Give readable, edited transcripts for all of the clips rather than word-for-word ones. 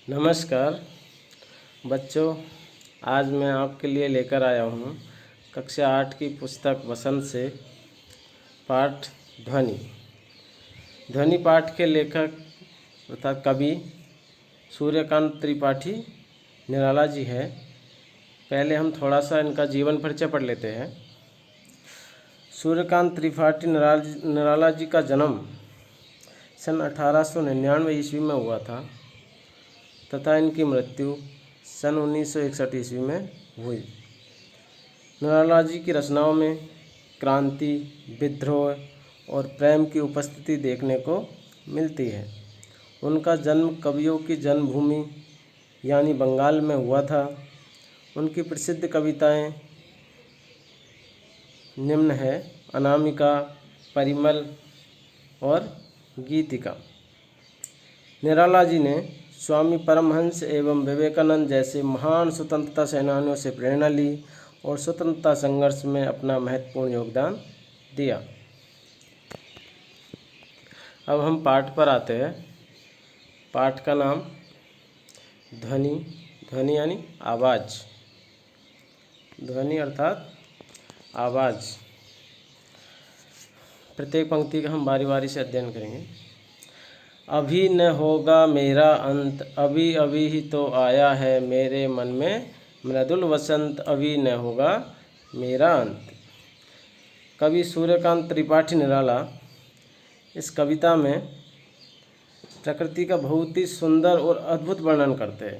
नमस्कार बच्चों, आज मैं आपके लिए लेकर आया हूँ कक्षा 8 की पुस्तक बसंत से पाठ ध्वनि। ध्वनि पाठ के लेखक अर्थात कवि सूर्यकांत त्रिपाठी निराला जी है। पहले हम थोड़ा सा इनका जीवन परिचय पढ़ लेते हैं। सूर्यकांत त्रिपाठी निराला जी का जन्म सन 1899 ईस्वी में हुआ था तथा इनकी मृत्यु सन 1961 ईस्वी में हुई। निराला जी की रचनाओं में क्रांति, विद्रोह और प्रेम की उपस्थिति देखने को मिलती है। उनका जन्म कवियों की जन्मभूमि यानी बंगाल में हुआ था। उनकी प्रसिद्ध कविताएं निम्न है: अनामिका, परिमल और गीतिका। निराला जी ने स्वामी परमहंस एवं विवेकानंद जैसे महान स्वतंत्रता सेनानियों से प्रेरणा ली और स्वतंत्रता संघर्ष में अपना महत्वपूर्ण योगदान दिया। अब हम पाठ पर आते हैं। पाठ का नाम ध्वनि। ध्वनि यानी आवाज़। ध्वनि अर्थात आवाज़। प्रत्येक पंक्ति का हम बारी बारी से अध्ययन करेंगे। अभी न होगा मेरा अंत, अभी अभी ही तो आया है मेरे मन में मृदुल वसंत, अभी न होगा मेरा अंत। कवि सूर्यकांत त्रिपाठी निराला इस कविता में प्रकृति का बहुत ही सुंदर और अद्भुत वर्णन करते हैं।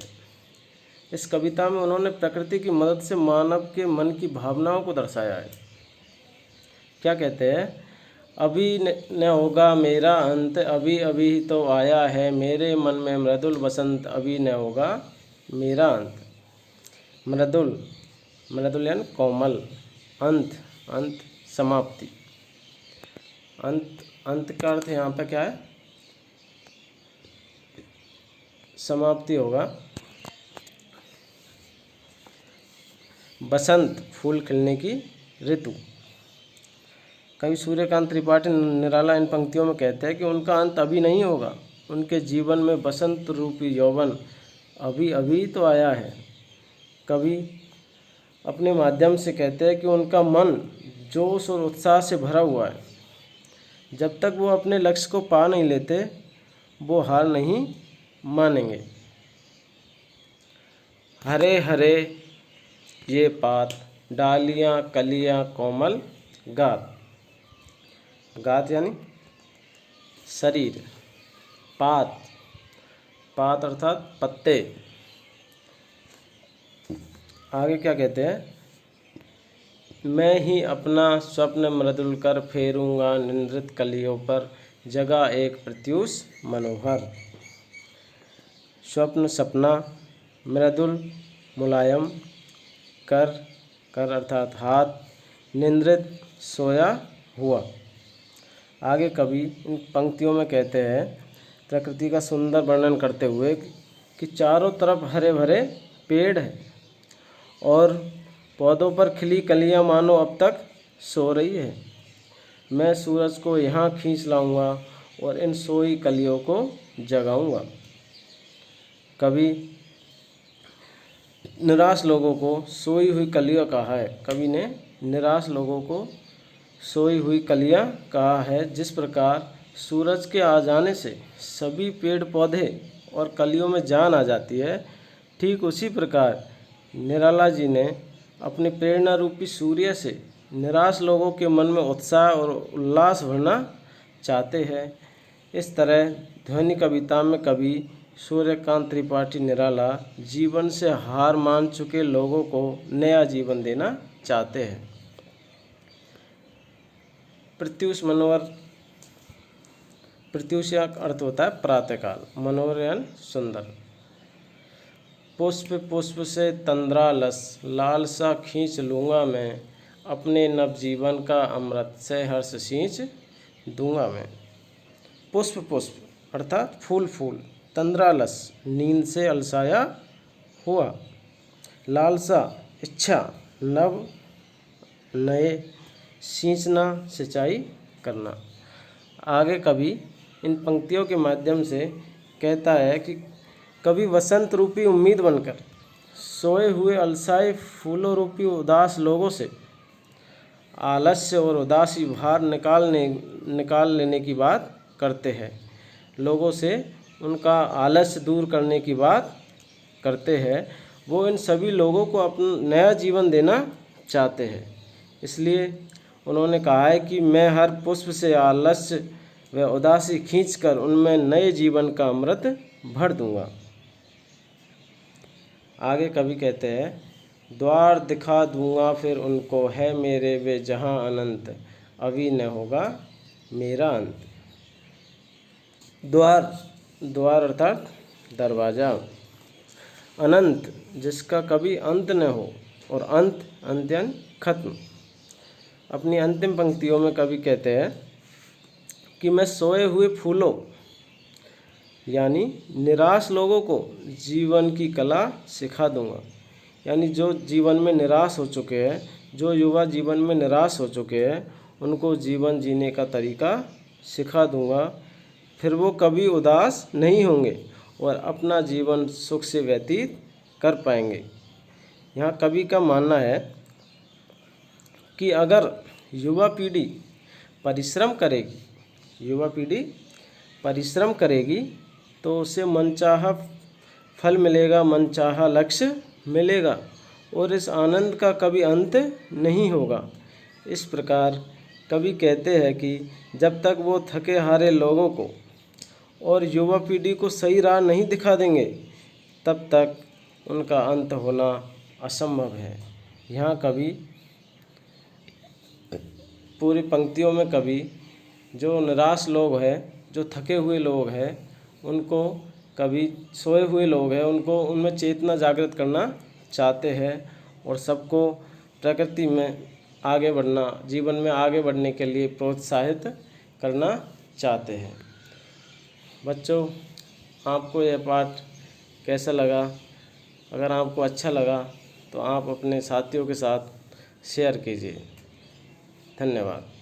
इस कविता में उन्होंने प्रकृति की मदद से मानव के मन की भावनाओं को दर्शाया है। क्या कहते हैं? अभी न होगा मेरा अंत, अभी अभी तो आया है मेरे मन में मृदुल वसंत, अभी न होगा मेरा अंत। मृदुल, मृदुल यानी कोमल। अंत, अंत समाप्ति। अंत, अंत का अर्थ यहाँ पे क्या है? समाप्ति होगा। बसंत, फूल खिलने की ऋतु। कवि सूर्यकांत त्रिपाठी निराला इन पंक्तियों में कहते हैं कि उनका अंत अभी नहीं होगा। उनके जीवन में बसंत रूपी यौवन अभी अभी तो आया है। कवि अपने माध्यम से कहते हैं कि उनका मन जोश और उत्साह से भरा हुआ है। जब तक वो अपने लक्ष्य को पा नहीं लेते, वो हार नहीं मानेंगे। हरे हरे ये पात, डालियाँ कलियाँ कोमल गात। गात यानी शरीर। पात, पात अर्थात पत्ते। आगे क्या कहते हैं? मैं ही अपना स्वप्न मृदुल कर फेरूंगा निंद्रित कलियों पर, जगा एक प्रत्यूष मनोहर। स्वप्न सपना, मृदुल मुलायम, कर, कर अर्थात हाथ, निंद्रित सोया हुआ। आगे कवि इन पंक्तियों में कहते हैं, प्रकृति का सुंदर वर्णन करते हुए कि चारों तरफ हरे भरे पेड़ हैं और पौधों पर खिली कलियां मानो अब तक सो रही है। मैं सूरज को यहाँ खींच लाऊंगा और इन सोई कलियों को जगाऊंगा। कवि निराश लोगों को सोई हुई कलियां कहा है। कवि ने निराश लोगों को सोई हुई कलियां कहा है। जिस प्रकार सूरज के आ जाने से सभी पेड़ पौधे और कलियों में जान आ जाती है, ठीक उसी प्रकार निराला जी ने अपने प्रेरणा रूपी सूर्य से निराश लोगों के मन में उत्साह और उल्लास भरना चाहते हैं। इस तरह ध्वनि कविता में कवि सूर्यकांत त्रिपाठी निराला जीवन से हार मान चुके लोगों को नया जीवन देना चाहते हैं। प्रत्यूष मनोहर, प्रत्यूष का अर्थ होता है प्रातःकाल, मनोहर यानी सुंदर। पुष्प पुष्प से तंद्रालस, लालसा खींच लूँगा मैं, अपने नवजीवन का अमृत से हर्ष सींच दूंगा मैं। पुष्प पुष्प अर्थात फूल फूल, तंद्रालस नींद से अलसाया हुआ, लालसा इच्छा, नव नए, सींचना सिंचाई करना। आगे कवि इन पंक्तियों के माध्यम से कहता है कि कभी वसंत रूपी उम्मीद बनकर सोए हुए अलसाए फूलों रूपी उदास लोगों से आलस्य और उदासी भार निकाल लेने की बात करते हैं। लोगों से उनका आलस्य दूर करने की बात करते हैं। वो इन सभी लोगों को अपना नया जीवन देना चाहते हैं। इसलिए उन्होंने कहा है कि मैं हर पुष्प से आलस्य व उदासी खींचकर उनमें नए जीवन का अमृत भर दूंगा। आगे कवि कहते हैं, द्वार दिखा दूंगा फिर उनको, है मेरे वे जहां अनंत, अभी न होगा मेरा अंत। द्वार अर्थात दरवाज़ा, अनंत जिसका कभी अंत न हो, और अंत यानी खत्म। अपनी अंतिम पंक्तियों में कवि कहते हैं कि मैं सोए हुए फूलों यानी निराश लोगों को जीवन की कला सिखा दूंगा। यानी जो जीवन में निराश हो चुके हैं, जो युवा जीवन में निराश हो चुके हैं, उनको जीवन जीने का तरीका सिखा दूंगा। फिर वो कभी उदास नहीं होंगे और अपना जीवन सुख से व्यतीत कर पाएंगे। यहाँ कवि का मानना है कि अगर युवा पीढ़ी परिश्रम करेगी तो उसे मनचाहा फल मिलेगा, मनचाहा लक्ष्य मिलेगा और इस आनंद का कभी अंत नहीं होगा। इस प्रकार कवि कहते हैं कि जब तक वो थके हारे लोगों को और युवा पीढ़ी को सही राह नहीं दिखा देंगे, तब तक उनका अंत होना असंभव है। यहाँ कवि पूरी पंक्तियों में कवि जो निराश लोग हैं, जो थके हुए लोग हैं, उनको कवि सोए हुए लोग हैं, उनको उनमें चेतना जागृत करना चाहते हैं और सबको प्रकृति में आगे बढ़ना, जीवन में आगे बढ़ने के लिए प्रोत्साहित करना चाहते हैं। बच्चों, आपको यह पाठ कैसा लगा? अगर आपको अच्छा लगा तो आप अपने साथियों के साथ शेयर कीजिए। धन्यवाद।